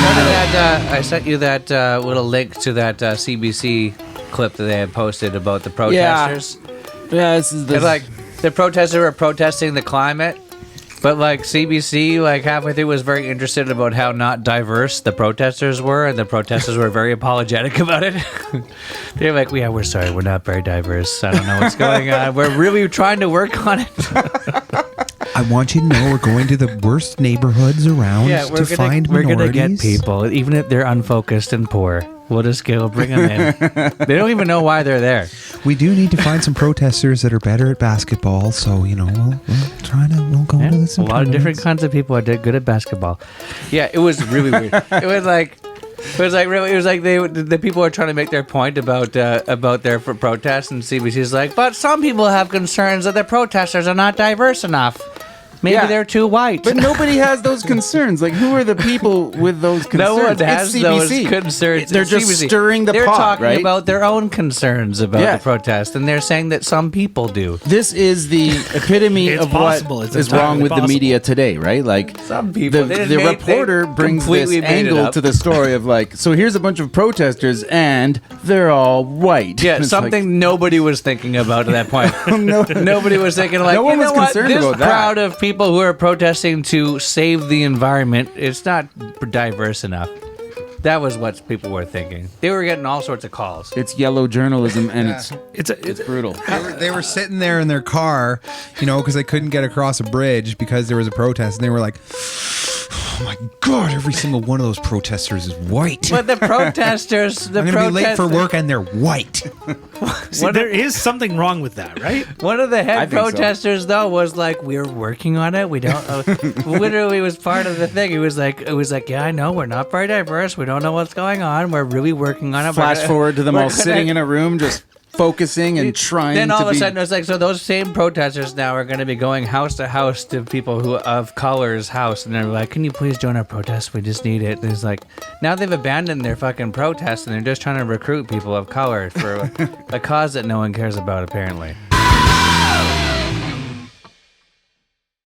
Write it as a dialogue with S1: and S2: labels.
S1: I sent you that little link to that CBC clip that they had posted about the protesters.
S2: Yeah, this is
S1: It's like the protesters were protesting the climate, but like CBC, like halfway through, was very interested about how not diverse the protesters were, and the protesters were very apologetic about it. They're like, "Yeah, we're sorry, we're not very diverse. I don't know what's going on. We're really trying to work on it."
S3: I want you to know we're going to the worst neighborhoods around to find minorities.
S1: We're gonna get people, even if they're unfocused and poor. We'll just go bring them in. They don't even know why they're there.
S3: We do need to find some protesters that are better at basketball, so we'll go to this.
S1: A lot of different kinds of people are good at basketball. Yeah, it was really weird. It was like the people were trying to make their point about their protests, and CBC's like, but some people have concerns that the protesters are not diverse enough. Maybe they're too white.
S2: But nobody has those concerns. Like, who are the people with those concerns?
S1: No one has those concerns.
S2: They're just
S1: CBC.
S2: stirring the
S1: they're
S2: pot,
S1: talking
S2: right?
S1: about their own concerns about the protest, and they're saying that some people do.
S2: This is the epitome of what is wrong with the media today, right? Like,
S1: some people.
S2: The reporter brings this angle to the story of like, so here's a bunch of protesters, and they're all white.
S1: Yeah, something nobody was thinking about at that point. Nobody was thinking like,
S2: no one was concerned
S1: this
S2: about that.
S1: crowd of people who are protesting to save the environment, it's not diverse enough. That was what people were thinking. They were getting all sorts of calls.
S2: It's yellow journalism, and it's brutal.
S3: They were sitting there in their car, because they couldn't get across a bridge because there was a protest, and they were like, "Oh my God! Every single one of those protesters is white."
S1: But the protesters,
S3: I'm going to be late for work, and they're white.
S4: See, there is something wrong with that, right?
S1: One of the head protesters, though, was like, "We're working on it. We don't." Literally, was part of the thing. It was like, "Yeah, I know. We're not very diverse. We don't know what's going on. We're really working on it."
S2: Flash forward to them all sitting in a room, just focusing and trying.
S1: Then all
S2: of
S1: a sudden, it's like, so those same protesters now are going to be going house to house to people who of color's house, and they're like, "Can you please join our protest? We just need it." And it's like, now they've abandoned their fucking protest, and they're just trying to recruit people of color for a cause that no one cares about, apparently.